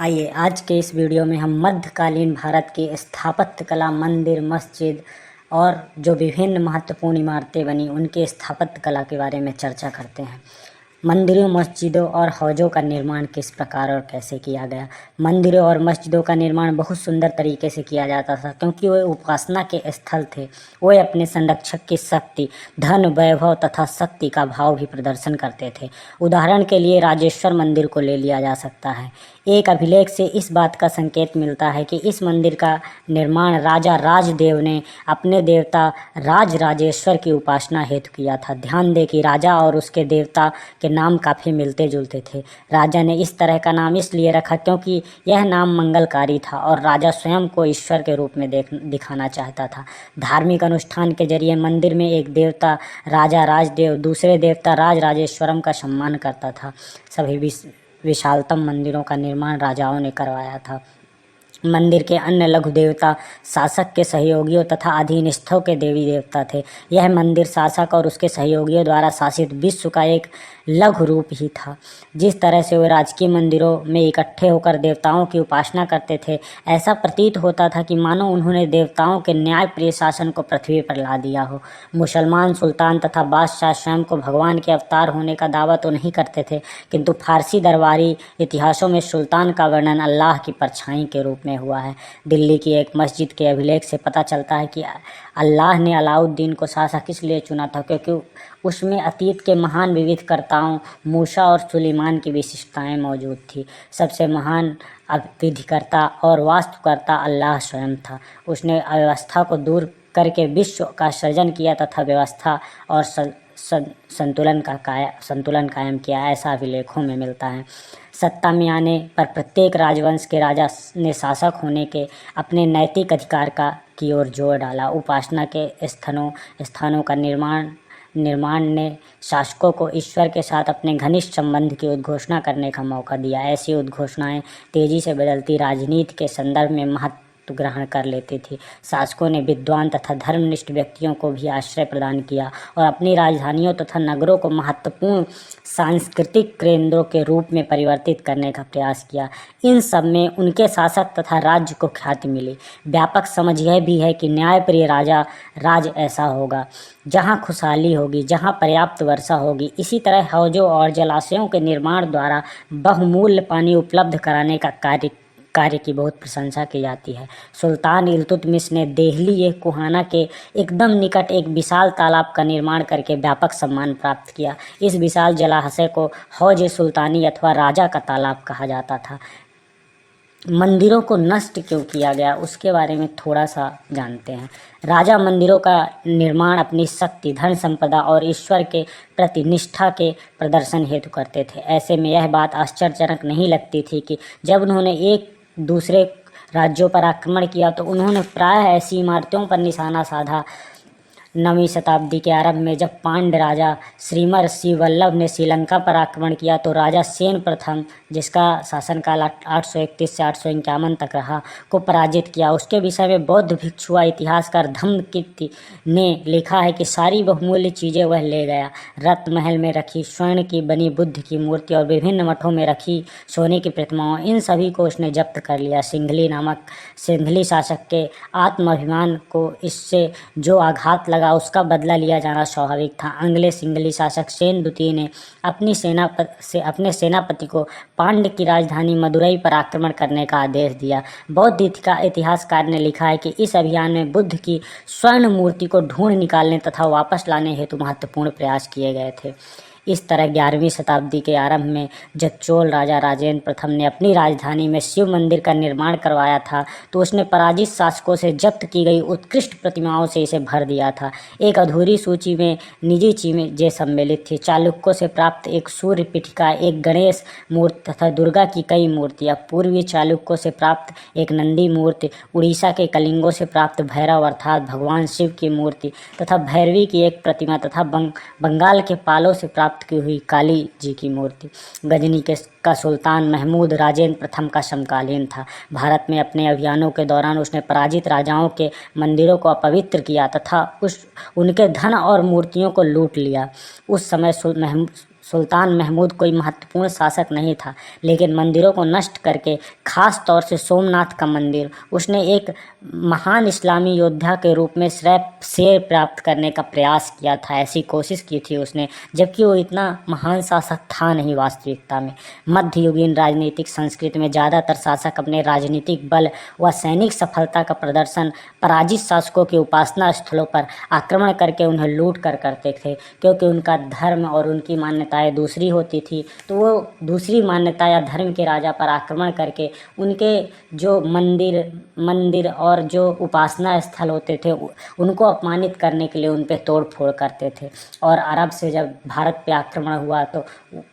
आइए आज के इस वीडियो में हम मध्यकालीन भारत की स्थापत्य कला, मंदिर, मस्जिद और जो विभिन्न महत्वपूर्ण इमारतें बनी उनके स्थापत्य कला के बारे में चर्चा करते हैं। मंदिरों, मस्जिदों और हौजों का निर्माण किस प्रकार और कैसे किया गया। मंदिरों और मस्जिदों का निर्माण बहुत सुंदर तरीके से किया जाता था, क्योंकि वे उपासना के स्थल थे। वे अपने संरक्षक की शक्ति, धन, वैभव तथा शक्ति का भाव भी प्रदर्शन करते थे। उदाहरण के लिए राजेश्वर मंदिर को ले लिया जा सकता है। एक अभिलेख से इस बात का संकेत मिलता है कि इस मंदिर का निर्माण राजा राजदेव ने अपने देवता राजराजेश्वर की उपासना हेतु किया था। ध्यान दें कि राजा और उसके देवता के नाम काफ़ी मिलते जुलते थे। राजा ने इस तरह का नाम इसलिए रखा क्योंकि यह नाम मंगलकारी था और राजा स्वयं को ईश्वर के रूप में दिखाना चाहता था। धार्मिक अनुष्ठान के जरिए मंदिर में एक देवता राजा राजदेव दूसरे देवता राजराजेश्वरम का सम्मान करता था। सभी विशालतम मंदिरों का निर्माण राजाओं ने करवाया था। मंदिर के अन्य लघु देवता शासक के सहयोगियों तथा अधीनस्थों के देवी देवता थे। यह मंदिर शासक और उसके सहयोगियों द्वारा शासित विश्व का एक लघु रूप ही था। जिस तरह से वे राजकीय मंदिरों में इकट्ठे होकर देवताओं की उपासना करते थे, ऐसा प्रतीत होता था कि मानो उन्होंने देवताओं के न्यायप्रिय शासन को पृथ्वी पर ला दिया हो। मुसलमान सुल्तान तथा बादशाह स्वयं को भगवान के अवतार होने का दावा तो नहीं करते थे, किंतु फारसी दरबारी इतिहासों में सुल्तान का वर्णन अल्लाह की परछाई के रूप में हुआ है। दिल्ली की एक मस्जिद के अभिलेख से पता चलता है कि अल्लाह ने अलाउद्दीन को शासक इसलिए चुना था क्योंकि उसमें अतीत के महान विविधकर्ताओं मूसा और सुलेमान की विशिष्टताएं मौजूद थी। सबसे महान विधिकर्ता और वास्तुकर्ता अल्लाह स्वयं था। उसने अव्यवस्था को दूर करके विश्व का सृजन किया तथा व्यवस्था और संतुलन कायम किया, ऐसा अभिलेखों में मिलता है। सत्ता में आने पर प्रत्येक राजवंश के राजा ने शासक होने के अपने नैतिक अधिकार की ओर जोर डाला। उपासना के स्थानों का निर्माण ने शासकों को ईश्वर के साथ अपने घनिष्ठ संबंध की उद्घोषणा करने का मौका दिया। ऐसी उद्घोषणाएं तेजी से बदलती राजनीति के संदर्भ में महत्व ग्रहण कर लेती थी। शासकों ने विद्वान तथा धर्मनिष्ठ व्यक्तियों को भी आश्रय प्रदान किया और अपनी राजधानियों तथा नगरों को महत्वपूर्ण सांस्कृतिक केंद्रों के रूप में परिवर्तित करने का प्रयास किया। इन सब में उनके शासक तथा राज्य को ख्याति मिली। व्यापक समझ यह भी है कि न्यायप्रिय राज ऐसा होगा जहाँ खुशहाली होगी, जहाँ पर्याप्त वर्षा होगी। इसी तरह हौजों और जलाशयों के निर्माण द्वारा बहुमूल्य पानी उपलब्ध कराने का कार्य की बहुत प्रशंसा की जाती है। सुल्तान इल्तुतमिश ने देहली कोहाना के एकदम निकट एक विशाल तालाब का निर्माण करके व्यापक सम्मान प्राप्त किया। इस विशाल जलाशय को हौज सुल्तानी अथवा राजा का तालाब कहा जाता था। मंदिरों को नष्ट क्यों किया गया उसके बारे में थोड़ा सा जानते हैं। राजा मंदिरों का निर्माण अपनी शक्ति, धन संपदा और ईश्वर के प्रति निष्ठा के प्रदर्शन हेतु करते थे। ऐसे में यह बात आश्चर्यजनक नहीं लगती थी कि जब उन्होंने एक दूसरे राज्यों पर आक्रमण किया तो उन्होंने प्रायः ऐसी इमारतों पर निशाना साधा। 9वीं शताब्दी के आरंभ में जब पांड्य राजा श्रीमर ऋषि वल्लभ ने श्रीलंका पर आक्रमण किया तो राजा सेन प्रथम, जिसका शासनकाल 831 से 851 तक रहा, को पराजित किया। उसके विषय में बौद्ध भिक्षुआ इतिहासकार धम्मकित्ती ने लिखा है कि सारी बहुमूल्य चीज़ें वह ले गया। रत्न महल में रखी स्वर्ण की बनी बुद्ध की मूर्ति और विभिन्न मठों में रखी सोने की प्रतिमाओं, इन सभी को उसने जब्त कर लिया। सिंघली शासक के आत्माभिमान को इससे जो आघात लगा उसका बदला लिया जाना स्वाभाविक था। अगले सिंघली शासक सेन द्वितीय ने अपने सेनापति को पांड्य की राजधानी मदुरई पर आक्रमण करने का आदेश दिया। बौद्ध इतिहासकार ने लिखा है कि इस अभियान में बुद्ध की स्वर्ण मूर्ति को ढूंढ निकालने तथा वापस लाने हेतु महत्वपूर्ण प्रयास किए गए थे। इस तरह 11वीं शताब्दी के आरंभ में जब चोल राजा राजेंद्र प्रथम ने अपनी राजधानी में शिव मंदिर का निर्माण करवाया था तो उसने पराजित शासकों से जब्त की गई उत्कृष्ट प्रतिमाओं से इसे भर दिया था। एक अधूरी सूची में निजी चीजें सम्मिलित थी। चालुक्यों से प्राप्त एक सूर्य पीठिका, एक गणेश मूर्ति तथा दुर्गा की कई मूर्तियाँ, पूर्वी चालुक्यों से प्राप्त एक नंदी मूर्ति, उड़ीसा के कलिंगों से प्राप्त भैरव अर्थात भगवान शिव की मूर्ति तथा भैरवी की एक प्रतिमा तथा बंगाल के पालों से प्राप्त की हुई काली जी की मूर्ति। गजनी का सुल्तान महमूद राजेंद्र प्रथम का समकालीन था। भारत में अपने अभियानों के दौरान उसने पराजित राजाओं के मंदिरों को अपवित्र किया तथा उनके धन और मूर्तियों को लूट लिया। उस समय सुल्तान महमूद कोई महत्वपूर्ण शासक नहीं था, लेकिन मंदिरों को नष्ट करके, खास तौर से सोमनाथ का मंदिर, उसने एक महान इस्लामी योद्धा के रूप में श्रेय प्राप्त करने का प्रयास किया था। ऐसी कोशिश की थी उसने, जबकि वो इतना महान शासक था नहीं वास्तविकता में। मध्ययुगीन राजनीतिक संस्कृति में ज़्यादातर शासक अपने राजनीतिक बल व सैनिक सफलता का प्रदर्शन पराजित शासकों के उपासना स्थलों पर आक्रमण करके उन्हें लूट कर करते थे, क्योंकि उनका धर्म और उनकी मान्यताएं दूसरी होती थी। तो वो दूसरी मान्यता या धर्म के राजा पर आक्रमण करके उनके जो मंदिर और जो उपासना स्थल होते थे उनको अपमानित करने के लिए उन पे तोड़ फोड़ करते थे। और अरब से जब भारत पे आक्रमण हुआ तो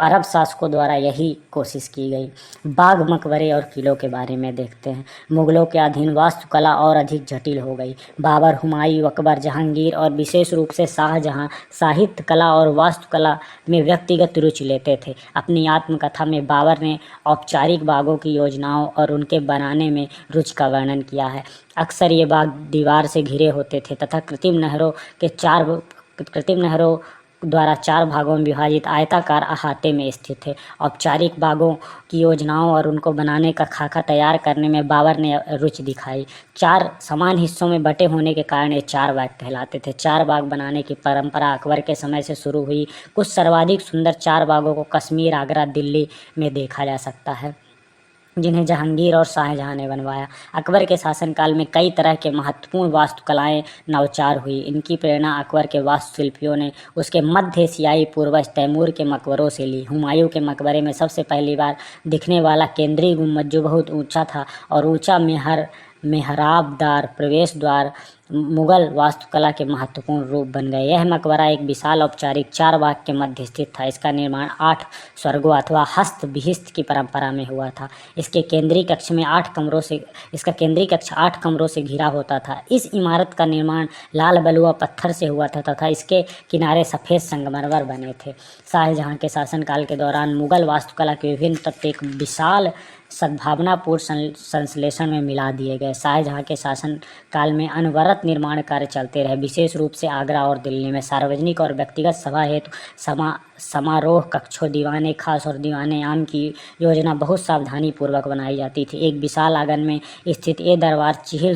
अरब शासकों द्वारा यही कोशिश की गई। बाग, मकबरे और किलों के बारे में देखते हैं। मुगलों के अधीन वास्तुकला और अधिक जटिल हो गई। बाबर, हुमायूं, अकबर, जहांगीर और विशेष रूप से शाहजहां साहित्य कला और वास्तुकला में व्यक्तिगत रुचि लेते थे। अपनी आत्मकथा में बाबर ने औपचारिक बागों की योजनाओं और उनके बनाने में रुचि का वर्णन किया है। अक्सर ये बाग दीवार से घिरे होते थे तथा कृत्रिम नहरों द्वारा 4 भागों में विभाजित आयताकार अहाते में स्थित थे। औपचारिक बागों की योजनाओं और उनको बनाने का खाका तैयार करने में बाबर ने रुचि दिखाई। 4 समान हिस्सों में बटे होने के कारण ये 4 बाग कहलाते थे। 4 बाग बनाने की परंपरा अकबर के समय से शुरू हुई। कुछ सर्वाधिक सुंदर 4 बागों को कश्मीर, आगरा, दिल्ली में देखा जा सकता है, जिन्हें जहांगीर और शाहजहां ने बनवाया। अकबर के शासनकाल में कई तरह के महत्वपूर्ण वास्तुकलाएं नवचार हुई। इनकी प्रेरणा अकबर के वास्तुशिल्पियों ने उसके मध्य एशियाई पूर्वज तैमूर के मकबरों से ली। हुमायूं के मकबरे में सबसे पहली बार दिखने वाला केंद्रीय गुंबद, जो बहुत ऊंचा था और ऊंचा मेहराबदार प्रवेश द्वार, मुगल वास्तुकला के महत्वपूर्ण रूप बन गए। यह मकबरा एक विशाल औपचारिक 4 बाग के मध्य स्थित था। इसका निर्माण 8 स्वर्गों अथवा हस्त विहिस्त की परंपरा में हुआ था। इसका केंद्रीय कक्ष 8 कमरों से घिरा होता था। इस इमारत का निर्माण लाल बलुआ पत्थर से हुआ था तथा इसके किनारे सफ़ेद संगमरमर बने थे। शाहजहां के शासनकाल के दौरान मुगल वास्तुकला के विभिन्न तत्व एक विशाल सद्भावनापूर्ण संश्लेषण में मिला दिए गए। शाहजहां के शासन काल में अनवरत निर्माण कार्य चलते रहे। विशेष रूप से आगरा और दिल्ली में सार्वजनिक और व्यक्तिगत सभा हेतु समारोह कक्षों, दीवाने खास और दीवाने आम की योजना बहुत सावधानी पूर्वक बनाई जाती थी। एक विशाल आंगन में स्थित ये दरबार चिहिल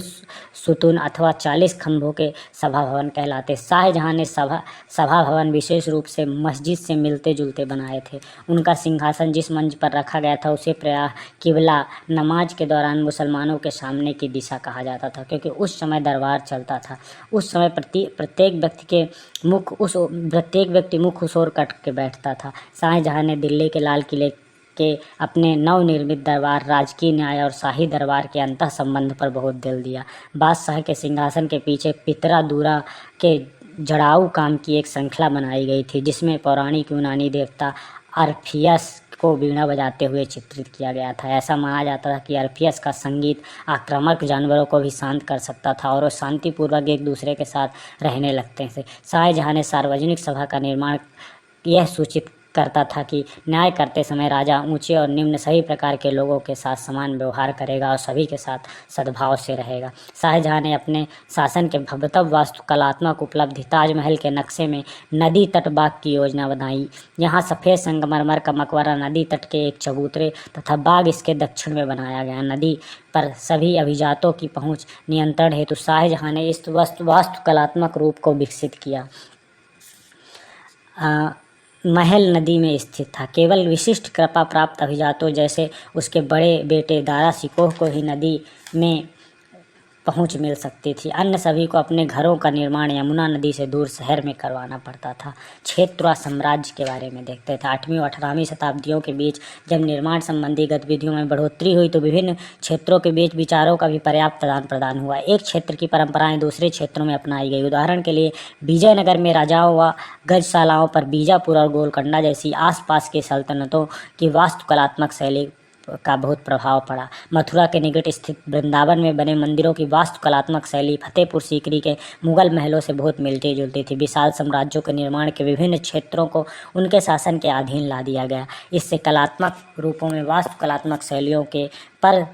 सुतून अथवा 40 खंभों के सभा भवन कहलाते। शाहजहां ने सभा भवन विशेष रूप से मस्जिद से मिलते जुलते बनाए थे। उनका सिंहासन जिस मंच पर रखा गया था उसे प्रायः किबला, नमाज के दौरान मुसलमानों के सामने की दिशा कहा जाता था, क्योंकि उस समय दरबार चलता था। उस समय प्रत्येक व्यक्ति मुख उस ओर कट के बैठता था। शाहजहां ने दिल्ली के लाल किले के अपने नवनिर्मित दरबार, राजकीय न्याय और शाही दरबार के अंतः संबंध पर बहुत दिल दिया। बादशाह के सिंहासन के पीछे पितरा दूरा के जड़ाऊ काम की एक श्रृंखला बनाई गई थी, जिसमें पौराणिक यूनानी देवता अर्फियस को बीड़ा बजाते हुए चित्रित किया गया था। ऐसा माना जाता था कि अर्फियस का संगीत आक्रामक जानवरों को भी शांत कर सकता था और वो शांतिपूर्वक एक दूसरे के साथ रहने लगते थे। शाहजहां ने सार्वजनिक सभा का निर्माण यह सूचित करता था कि न्याय करते समय राजा ऊंचे और निम्न सभी प्रकार के लोगों के साथ समान व्यवहार करेगा और सभी के साथ सद्भाव से रहेगा। शाहजहां ने अपने शासन के भव्यतम वास्तुकलात्मक उपलब्धि ताजमहल के नक्शे में नदी तट बाग की योजना बनाई। यहाँ सफ़ेद संगमरमर का मकबरा नदी तट के एक चबूतरे तथा बाग इसके दक्षिण में बनाया गया। नदी पर सभी अभिजातों की पहुँच नियंत्रण हेतु शाहजहां ने इस वास्तुकलात्मक रूप को विकसित किया। महल नदी में स्थित था। केवल विशिष्ट कृपा प्राप्त अभिजातों जैसे उसके बड़े बेटे दारा शिकोह को ही नदी में पहुंच मिल सकती थी। अन्य सभी को अपने घरों का निर्माण यमुना नदी से दूर शहर में करवाना पड़ता था। क्षेत्र साम्राज्य के बारे में देखते थे। 8वीं और 18वीं शताब्दियों के बीच जब निर्माण संबंधी गतिविधियों में बढ़ोतरी हुई तो विभिन्न क्षेत्रों के बीच विचारों का भी पर्याप्त आदान प्रदान हुआ। एक क्षेत्र की परंपराएं दूसरे क्षेत्रों में अपनाई गई। उदाहरण के लिए विजयनगर में राजाओं व गजशालाओं पर बीजापुर और गोलकोंडा जैसी आसपास की सल्तनतों की वास्तुकलात्मक शैली का बहुत प्रभाव पड़ा। मथुरा के निकट स्थित वृंदावन में बने मंदिरों की वास्तुकलात्मक शैली फतेहपुर सीकरी के मुगल महलों से बहुत मिलती जुलती थी। विशाल साम्राज्यों के निर्माण के विभिन्न क्षेत्रों को उनके शासन के अधीन ला दिया गया। इससे कलात्मक रूपों में वास्तुकलात्मक शैलियों के पर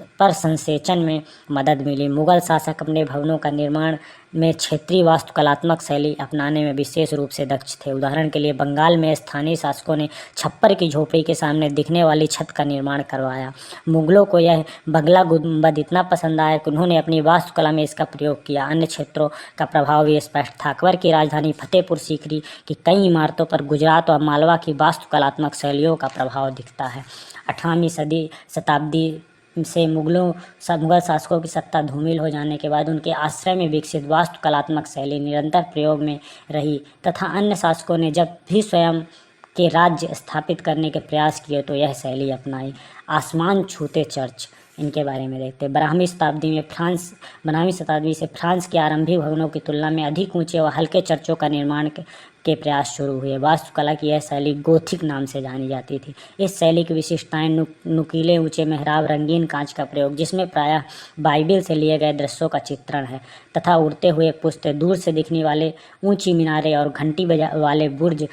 पर संसेचन में मदद मिली। मुगल शासक अपने भवनों का निर्माण में क्षेत्रीय वास्तुकलात्मक शैली अपनाने में विशेष रूप से दक्ष थे। उदाहरण के लिए बंगाल में स्थानीय शासकों ने छप्पर की झोपड़ी के सामने दिखने वाली छत का निर्माण करवाया। मुगलों को यह बगला गुंबद इतना पसंद आया कि उन्होंने अपनी वास्तुकला में इसका प्रयोग किया। अन्य क्षेत्रों का प्रभाव भी स्पष्ट था। अकबर की राजधानी फतेहपुर सीकरी की कई इमारतों पर गुजरात और मालवा की वास्तुकलात्मक शैलियों का प्रभाव दिखता है। 18वीं शताब्दी से मुगल शासकों की सत्ता धूमिल हो जाने के बाद उनके आश्रय में विकसित वास्तुकलात्मक शैली निरंतर प्रयोग में रही तथा अन्य शासकों ने जब भी स्वयं के राज्य स्थापित करने के प्रयास किए तो यह शैली अपनाई। आसमान छूते चर्च, इनके बारे में देखते हैं। 12वीं शताब्दी से फ्रांस के आरंभिक भवनों की तुलना में अधिक ऊंचे और हल्के चर्चों का निर्माण के प्रयास शुरू हुए। वास्तुकला की यह शैली गोथिक नाम से जानी जाती थी। इस शैली की विशेषताएं नुकीले ऊंचे मेहराब, रंगीन कांच का प्रयोग जिसमें प्रायः बाइबिल से लिए गए दृश्यों का चित्रण है तथा उड़ते हुए पुष्प, दूर से दिखने वाले ऊंची मीनारें और घंटी वाले बुर्ज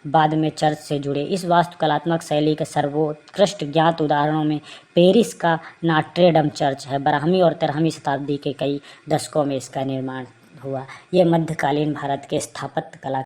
बाद में चर्च से जुड़े। इस वास्तुकलात्मक शैली के सर्वोत्कृष्ट ज्ञात उदाहरणों में पेरिस का नॉट्रे-डेम चर्च है। 12वीं और 13वीं शताब्दी के कई दशकों में इसका निर्माण हुआ। ये मध्यकालीन भारत के स्थापत्य कला